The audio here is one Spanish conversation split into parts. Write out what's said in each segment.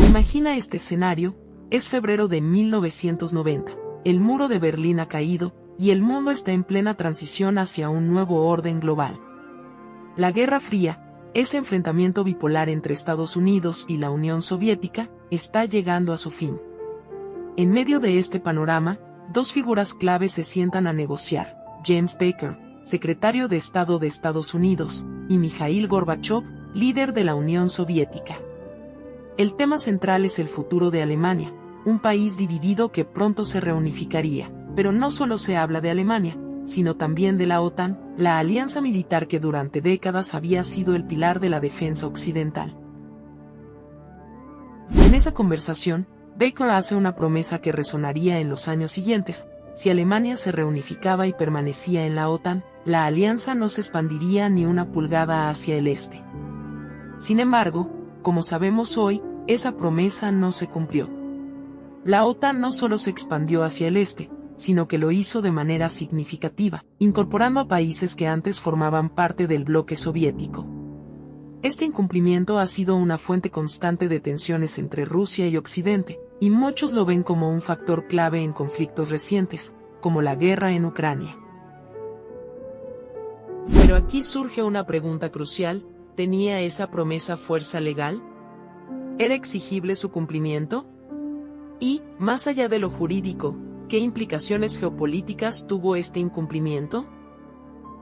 Imagina este escenario, es febrero de 1990, el muro de Berlín ha caído, y el mundo está en plena transición hacia un nuevo orden global. La Guerra Fría, ese enfrentamiento bipolar entre Estados Unidos y la Unión Soviética, está llegando a su fin. En medio de este panorama, dos figuras clave se sientan a negociar: James Baker, secretario de Estado de Estados Unidos, y Mikhail Gorbachov, líder de la Unión Soviética. El tema central es el futuro de Alemania, un país dividido que pronto se reunificaría, pero no solo se habla de Alemania, sino también de la OTAN, la alianza militar que durante décadas había sido el pilar de la defensa occidental. En esa conversación, Baker hace una promesa que resonaría en los años siguientes: si Alemania se reunificaba y permanecía en la OTAN, la alianza no se expandiría ni una pulgada hacia el este. Sin embargo, como sabemos hoy, esa promesa no se cumplió. La OTAN no solo se expandió hacia el este, sino que lo hizo de manera significativa, incorporando a países que antes formaban parte del bloque soviético. Este incumplimiento ha sido una fuente constante de tensiones entre Rusia y Occidente, y muchos lo ven como un factor clave en conflictos recientes, como la guerra en Ucrania. Pero aquí surge una pregunta crucial: ¿tenía esa promesa fuerza legal? ¿Era exigible su cumplimiento? Y, más allá de lo jurídico, ¿qué implicaciones geopolíticas tuvo este incumplimiento?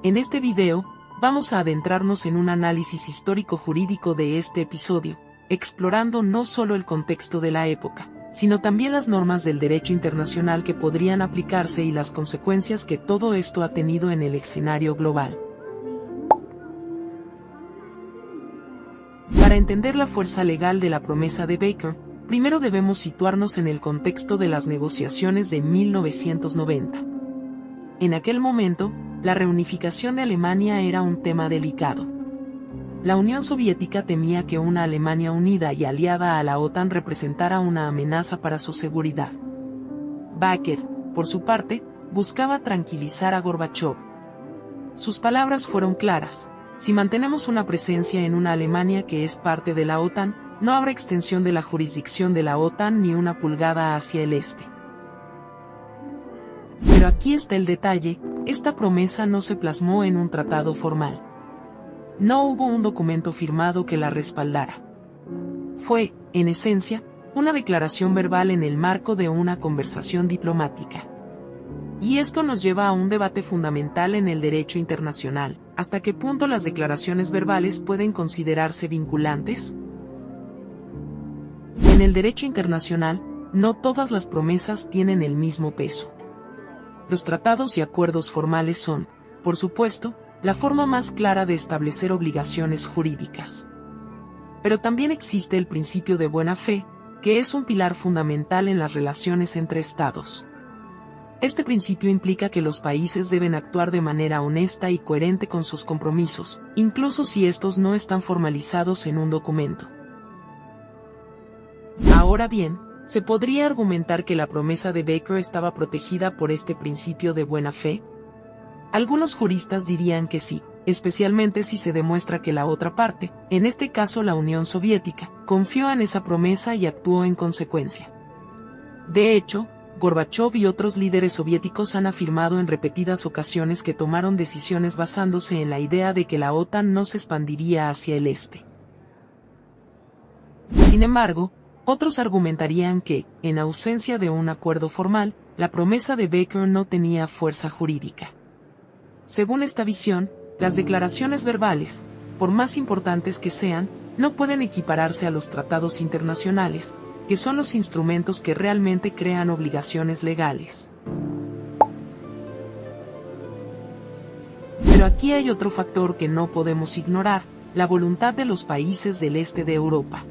En este video, vamos a adentrarnos en un análisis histórico-jurídico de este episodio, explorando no solo el contexto de la época, sino también las normas del derecho internacional que podrían aplicarse y las consecuencias que todo esto ha tenido en el escenario global. Para entender la fuerza legal de la promesa de Baker, primero debemos situarnos en el contexto de las negociaciones de 1990. En aquel momento, la reunificación de Alemania era un tema delicado. La Unión Soviética temía que una Alemania unida y aliada a la OTAN representara una amenaza para su seguridad. Baker, por su parte, buscaba tranquilizar a Gorbachov. Sus palabras fueron claras: si mantenemos una presencia en una Alemania que es parte de la OTAN, no habrá extensión de la jurisdicción de la OTAN ni una pulgada hacia el este. Pero aquí está el detalle: esta promesa no se plasmó en un tratado formal. No hubo un documento firmado que la respaldara. Fue, en esencia, una declaración verbal en el marco de una conversación diplomática. Y esto nos lleva a un debate fundamental en el derecho internacional: ¿hasta qué punto las declaraciones verbales pueden considerarse vinculantes? En el derecho internacional, no todas las promesas tienen el mismo peso. Los tratados y acuerdos formales son, por supuesto, la forma más clara de establecer obligaciones jurídicas. Pero también existe el principio de buena fe, que es un pilar fundamental en las relaciones entre estados. Este principio implica que los países deben actuar de manera honesta y coherente con sus compromisos, incluso si estos no están formalizados en un documento. Ahora bien, ¿se podría argumentar que la promesa de Baker estaba protegida por este principio de buena fe? Algunos juristas dirían que sí, especialmente si se demuestra que la otra parte, en este caso la Unión Soviética, confió en esa promesa y actuó en consecuencia. De hecho, Gorbachov y otros líderes soviéticos han afirmado en repetidas ocasiones que tomaron decisiones basándose en la idea de que la OTAN no se expandiría hacia el este. Sin embargo, otros argumentarían que, en ausencia de un acuerdo formal, la promesa de Baker no tenía fuerza jurídica. Según esta visión, las declaraciones verbales, por más importantes que sean, no pueden equipararse a los tratados internacionales, que son los instrumentos que realmente crean obligaciones legales. Pero aquí hay otro factor que no podemos ignorar: la voluntad de los países del este de Europa.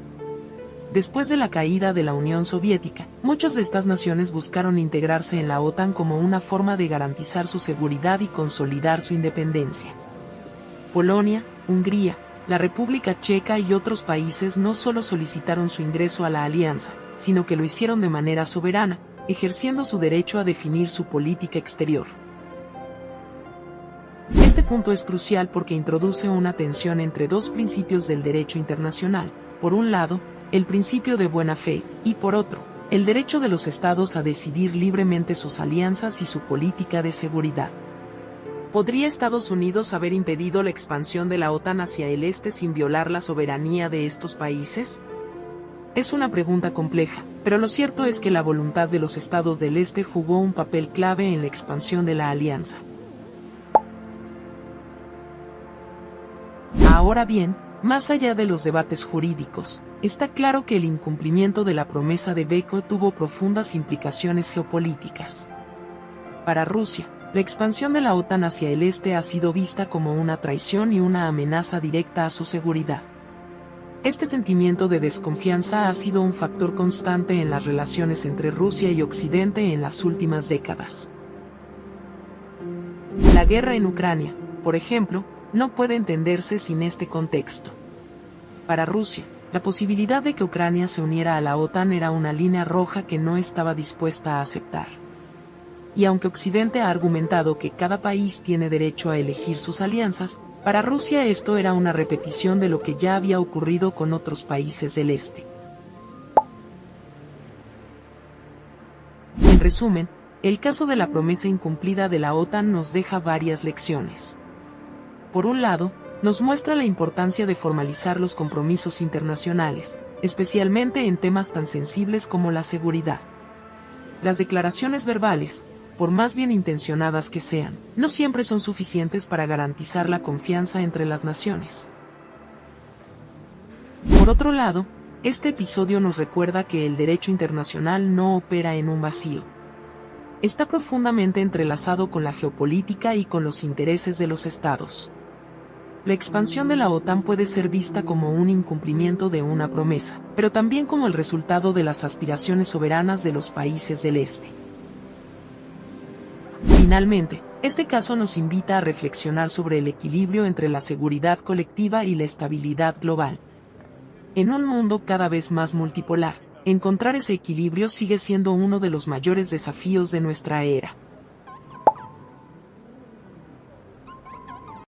Después de la caída de la Unión Soviética, muchas de estas naciones buscaron integrarse en la OTAN como una forma de garantizar su seguridad y consolidar su independencia. Polonia, Hungría, la República Checa y otros países no solo solicitaron su ingreso a la alianza, sino que lo hicieron de manera soberana, ejerciendo su derecho a definir su política exterior. Este punto es crucial porque introduce una tensión entre dos principios del derecho internacional: por un lado, el principio de buena fe, y por otro, el derecho de los estados a decidir libremente sus alianzas y su política de seguridad. ¿Podría Estados Unidos haber impedido la expansión de la OTAN hacia el este sin violar la soberanía de estos países? Es una pregunta compleja, pero lo cierto es que la voluntad de los estados del este jugó un papel clave en la expansión de la alianza. Ahora bien, más allá de los debates jurídicos, está claro que el incumplimiento de la promesa de Veco tuvo profundas implicaciones geopolíticas. Para Rusia, la expansión de la OTAN hacia el este ha sido vista como una traición y una amenaza directa a su seguridad. Este sentimiento de desconfianza ha sido un factor constante en las relaciones entre Rusia y Occidente en las últimas décadas. La guerra en Ucrania, por ejemplo, no puede entenderse sin este contexto. Para Rusia, la posibilidad de que Ucrania se uniera a la OTAN era una línea roja que no estaba dispuesta a aceptar. Y aunque Occidente ha argumentado que cada país tiene derecho a elegir sus alianzas, para Rusia esto era una repetición de lo que ya había ocurrido con otros países del este. En resumen, el caso de la promesa incumplida de la OTAN nos deja varias lecciones. Por un lado, nos muestra la importancia de formalizar los compromisos internacionales, especialmente en temas tan sensibles como la seguridad. Las declaraciones verbales, por más bien intencionadas que sean, no siempre son suficientes para garantizar la confianza entre las naciones. Por otro lado, este episodio nos recuerda que el derecho internacional no opera en un vacío. Está profundamente entrelazado con la geopolítica y con los intereses de los estados. La expansión de la OTAN puede ser vista como un incumplimiento de una promesa, pero también como el resultado de las aspiraciones soberanas de los países del este. Finalmente, este caso nos invita a reflexionar sobre el equilibrio entre la seguridad colectiva y la estabilidad global. En un mundo cada vez más multipolar, encontrar ese equilibrio sigue siendo uno de los mayores desafíos de nuestra era.